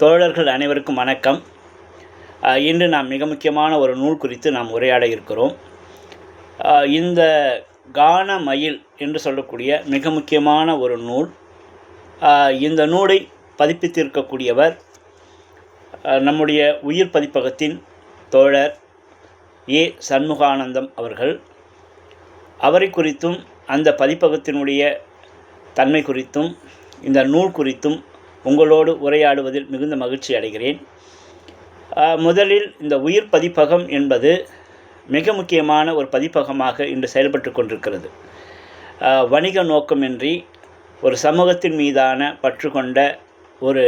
தோழர்கள் அனைவருக்கும் வணக்கம். இன்று நாம் மிக முக்கியமான ஒரு நூல் குறித்து நாம் உரையாட இருக்கிறோம். இந்த கான மயில் என்று சொல்லக்கூடிய மிக முக்கியமான ஒரு நூல். இந்த நூலை பதிப்பித்திருக்கக்கூடியவர் நம்முடைய உயிர் பதிப்பகத்தின் தோழர் ஏ சண்முகானந்தம் அவர்கள். அவரை குறித்தும் அந்த பதிப்பகத்தினுடைய தன்மை குறித்தும் இந்த நூல் குறித்தும் உங்களோடு உரையாடுவதில் மிகுந்த மகிழ்ச்சி அடைகிறேன். முதலில் இந்த உயிர் பதிப்பகம் என்பது மிக முக்கியமான ஒரு பதிப்பகமாக இன்று செயல்பட்டு கொண்டிருக்கிறது. வணிக நோக்கமின்றி ஒரு சமூகத்தின் மீதான பற்று கொண்ட ஒரு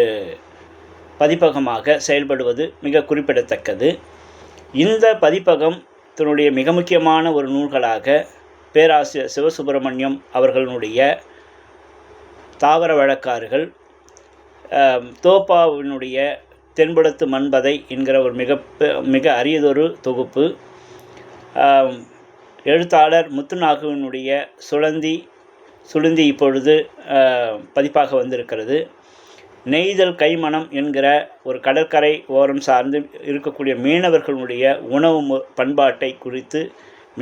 பதிப்பகமாக செயல்படுவது மிக குறிப்பிடத்தக்கது. இந்த பதிப்பகம் தன்னுடைய மிக முக்கியமான ஒரு நூல்களாக பேராசிரியர் சிவசுப்பிரமணியம் அவர்களுடைய தாவர வழக்காறுகள், தோப்பாவினுடைய தென்படுத்து மண்பதை என்கிற ஒரு மிக அரியதொரு தொகுப்பு, எழுத்தாளர் முத்துநாகுவினுடைய சுளுந்தி இப்பொழுது பதிப்பாக வந்திருக்கிறது. நெய்தல் கைமணம் என்கிற ஒரு கடற்கரை ஓரம் சார்ந்து இருக்கக்கூடிய மீனவர்களுடைய உணவு பண்பாட்டை குறித்து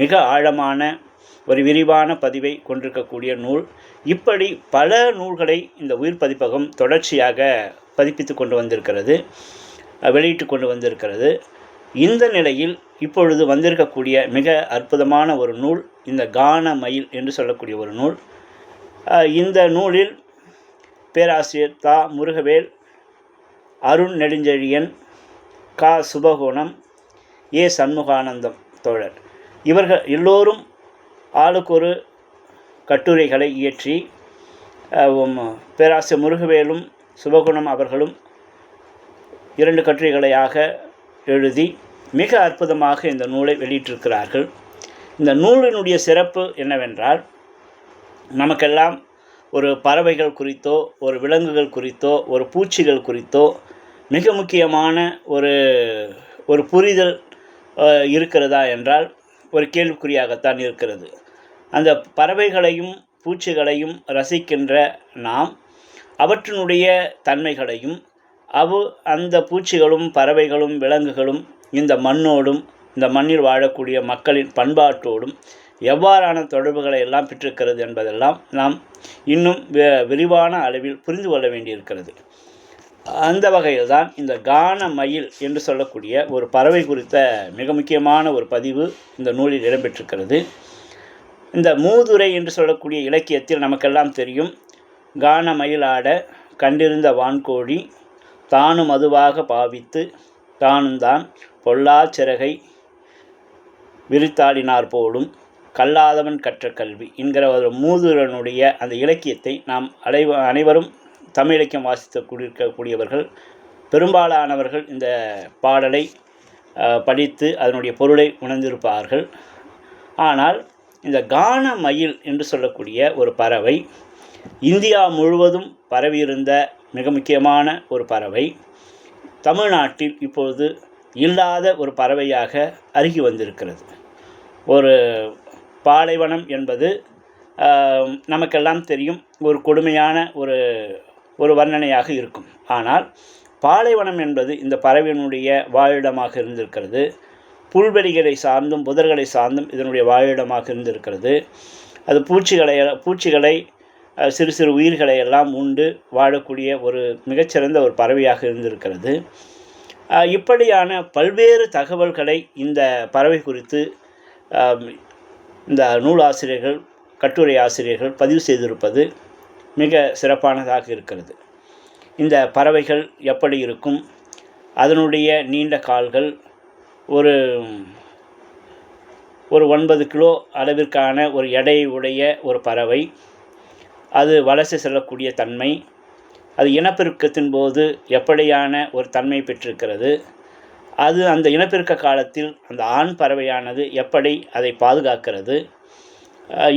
மிக ஆழமான ஒரு விரிவான பதிவை கொண்டிருக்கக்கூடிய நூல். இப்படி பல நூல்களை இந்த உயிர் பதிப்பகம் தொடர்ச்சியாக பதிப்பித்து கொண்டு வந்திருக்கிறது, வெளியிட்டு கொண்டு வந்திருக்கிறது. இந்த நிலையில் இப்பொழுது வந்திருக்கக்கூடிய மிக அற்புதமான ஒரு நூல் இந்த கான மயில் என்று சொல்லக்கூடிய ஒரு நூல். இந்த நூலில் பேராசிரியர் தா முருகவேல், அருண் நெடுஞ்செழியன், கா சுபகுணம், ஏ சண்முகானந்தம் தோழர் இவர்கள் எல்லோரும் ஆளுக்கொரு கட்டுரைகளை இயற்றி, பேராசிரியர் முருகவேலும் சுபகுணம் அவர்களும் 2 கட்டுரைகளையாக எழுதி மிக அற்புதமாக இந்த நூலை வெளியிட்டிருக்கிறார்கள். இந்த நூலினுடைய சிறப்பு என்னவென்றால், நமக்கெல்லாம் ஒரு பறவைகள் குறித்தோ, ஒரு விலங்குகள் குறித்தோ, ஒரு பூச்சிகள் குறித்தோ மிக முக்கியமான ஒரு புரிதல் இருக்கிறதா என்றால் ஒரு கேள்விக்குறியாகத்தான் இருக்கிறது. அந்த பறவைகளையும் பூச்சிகளையும் ரசிக்கின்ற நாம் அவற்றினுடைய தன்மைகளையும் அந்த பூச்சிகளும் பறவைகளும் விலங்குகளும் இந்த மண்ணோடும் இந்த மண்ணில் வாழக்கூடிய மக்களின் பண்பாட்டோடும் எவ்வாறான தொடர்புகளை எல்லாம் பெற்றிருக்கிறது என்பதெல்லாம் நாம் இன்னும் விரிவான அளவில் புரிந்து கொள்ள வேண்டியிருக்கிறது. அந்த வகையில் தான் இந்த கான மயில் என்று சொல்லக்கூடிய ஒரு பறவை குறித்த மிக முக்கியமான ஒரு பதிவு இந்த நூலில் இடம்பெற்றிருக்கிறது. இந்த மூதுரை என்று சொல்லக்கூடிய இலக்கியத்தில் நமக்கெல்லாம் தெரியும், கான மயிலாட கண்டிருந்த வான்கோழி தானும் அதுவாக பாவித்து தானும்தான் பொல்லா சிறகை விரித்தாடினார் போலும் கல்லாதவன் கற்ற கல்வி என்கிற ஒரு மூதுரனுடைய அந்த இலக்கியத்தை நாம் அனைவரும் தமிழ் இலக்கியம் வாசிக்கக்கூடியவர்கள் பெரும்பாலானவர்கள் இந்த பாடலை படித்து அதனுடைய பொருளை உணர்ந்திருப்பார்கள். ஆனால் இந்த கான மயில் என்று சொல்லக்கூடிய ஒரு பறவை இந்தியா முழுவதும் பரவியிருந்த மிக முக்கியமான ஒரு பறவை தமிழ்நாட்டில் இப்பொழுது இல்லாத ஒரு பறவையாக அருகி வந்திருக்கிறது. ஒரு பாலைவனம் என்பது நமக்கெல்லாம் தெரியும் ஒரு கொடுமையான ஒரு வர்ணனையாக இருக்கும். ஆனால் பாலைவனம் என்பது இந்த பறவையினுடைய வாழிடமாக இருந்திருக்கிறது. புல்வெளிகளை சார்ந்தும் புதர்களை சார்ந்தும் இதனுடைய வாழிடமாக இருந்திருக்கிறது. அது பூச்சிகளை சிறு சிறு உயிர்களை எல்லாம் உண்டு வாழக்கூடிய ஒரு மிகச்சிறந்த ஒரு பறவையாக இருந்திருக்கிறது. இப்படியான பல்வேறு தகவல்களை இந்த பறவை குறித்து இந்த நூலாசிரியர்கள், கட்டுரை ஆசிரியர்கள் பதிவு செய்திருப்பது மிக சிறப்பானதாக இருக்கிறது. இந்த பறவைகள் எப்படி இருக்கும், அதனுடைய நீண்ட கால்கள், ஒரு 9 கிலோ அளவிற்கான ஒரு எடையை உடைய ஒரு பறவை, அது வலசை செல்லக்கூடிய தன்மை, அது இனப்பெருக்கத்தின் போது எப்படியான ஒரு தன்மை பெற்றிருக்கிறது, அது அந்த இனப்பெருக்க காலத்தில் அந்த ஆண் பறவையானது எப்படி அதை பாதுகாக்கிறது,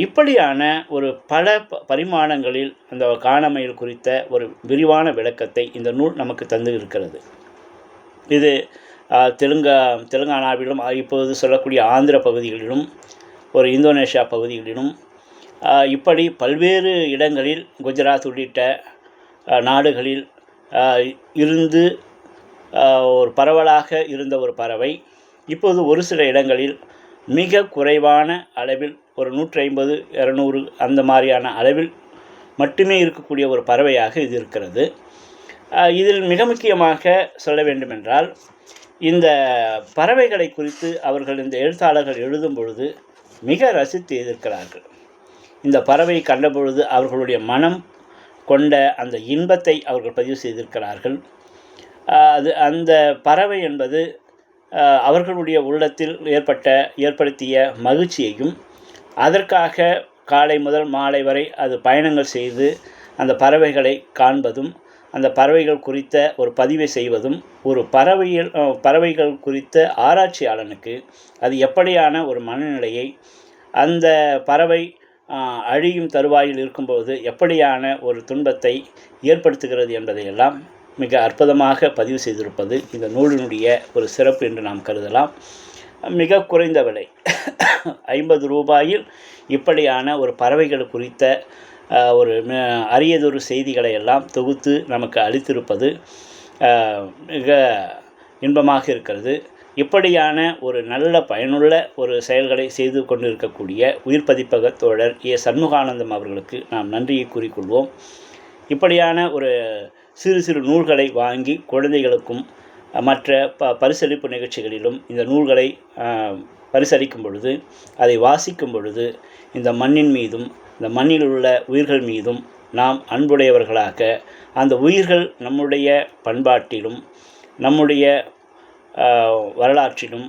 இப்படியான ஒரு பல பரிமாணங்களில் அந்த கானமயில் குறித்த ஒரு விரிவான விளக்கத்தை இந்த நூல் நமக்கு தந்து இருக்கிறது. இது தெலுங்கானாவிலும் இப்போது சொல்லக்கூடிய ஆந்திர பகுதிகளிலும் ஒரு இந்தோனேஷியா பகுதிகளிலும் இப்படி பல்வேறு இடங்களில் குஜராத் உள்ளிட்ட நாடுகளில் இருந்து ஒரு பரவலாக இருந்த ஒரு பறவை இப்போது ஒரு சில இடங்களில் மிக குறைவான அளவில் ஒரு 150 200 அந்த மாதிரியான அளவில் மட்டுமே இருக்கக்கூடிய ஒரு பறவையாக இது இருக்கிறது. இதில் மிக முக்கியமாக சொல்ல வேண்டுமென்றால் இந்த பறவைகளை குறித்து அவர்கள் இந்த எழுத்தாளர்கள் எழுதும் பொழுது மிக ரசித்து எழுதியிருக்கிறார்கள். இந்த பறவை கண்டபொழுது அவர்களுடைய மனம் கொண்ட அந்த இன்பத்தை அவர்கள் பதிவு செய்திருக்கிறார்கள். அந்த பறவை என்பது அவர்களுடைய உள்ளத்தில் ஏற்படுத்திய மகிழ்ச்சியையும், அதற்காக காலை முதல் மாலை வரை அது பயணங்கள் செய்து அந்த பறவைகளை காண்பதும், அந்த பறவைகள் குறித்த ஒரு பதிவை செய்வதும் ஒரு பறவைகள் குறித்த ஆராய்ச்சியாளனுக்கு அது எப்படியான ஒரு மனநிலையை, அந்த பறவை அழியும் தருவாயில் இருக்கும்போது எப்படியான ஒரு துன்பத்தை ஏற்படுத்துகிறது என்பதையெல்லாம் மிக அற்புதமாக பதிவு செய்திருப்பது இந்த நூலினுடைய ஒரு சிறப்பு என்று நாம் கருதலாம். மிக குறைந்த விலை 50 ரூபாயில் இப்படியான ஒரு பறவைகள் குறித்த ஒரு அரியதொரு செய்திகளை எல்லாம் தொகுத்து நமக்கு அளித்திருப்பது மிக இன்பமாக இருக்கிறது. இப்படியான ஒரு நல்ல பயனுள்ள ஒரு செயல்களை செய்து கொண்டிருக்கக்கூடிய உயிர் பதிப்பக தோழர் ஏ. சண்முகானந்தம் அவர்களுக்கு நாம் நன்றியை கூறிக்கொள்வோம். இப்படியான ஒரு சிறு சிறு நூல்களை வாங்கி குழந்தைகளுக்கும் மற்ற பரிசளிப்பு நிகழ்ச்சிகளிலும் இந்த நூல்களை பரிசளிக்கும் பொழுது, அதை வாசிக்கும் பொழுது இந்த மண்ணின் மீதும் இந்த மண்ணில் உள்ள உயிர்கள் மீதும் நாம் அன்புடையவர்களாக, அந்த உயிர்கள் நம்முடைய பண்பாட்டிலும் நம்முடைய வரலாற்றிலும்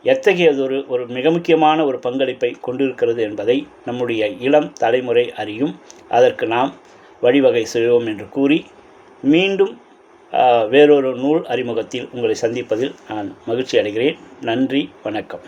எத்தகையதொரு ஒரு மிக முக்கியமான ஒரு பங்களிப்பை கொண்டிருக்கிறது என்பதை நம்முடைய இளம் தலைமுறை அறியும். அதற்கு நாம் வழிவகை செய்வோம் என்று கூறி, மீண்டும் வேறொரு நூல் அறிமுகத்தில் உங்களை சந்திப்பதில் நான் மகிழ்ச்சி அடைகிறேன். நன்றி, வணக்கம்.